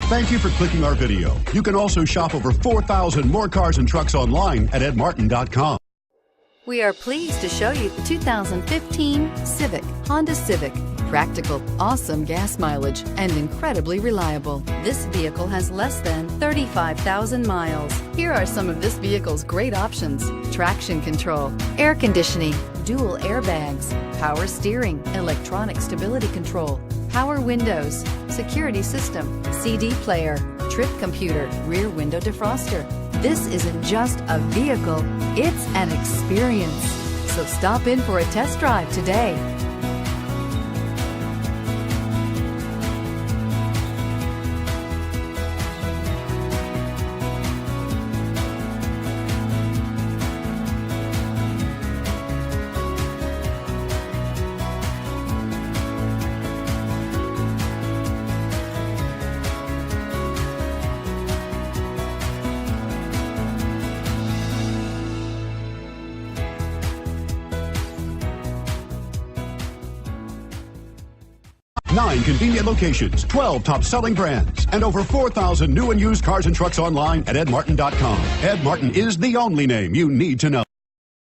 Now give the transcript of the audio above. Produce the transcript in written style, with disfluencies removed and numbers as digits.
Thank you for clicking our video. You can also shop over 4,000 more cars and trucks online at edmartin.com. We are pleased to show you the 2015 Civic, Honda Civic. Practical, awesome gas mileage, and incredibly reliable. This vehicle has less than 35,000 miles. Here are some of this vehicle's great options: traction control, air conditioning, dual airbags, power steering, electronic stability control, power windows, security system, CD player, trip computer, rear window defroster. This isn't just a vehicle, it's an experience. So stop in for a test drive today. Nine convenient locations, 12 top-selling brands, and over 4,000 new and used cars and trucks online at edmartin.com. Ed Martin is the only name you need to know.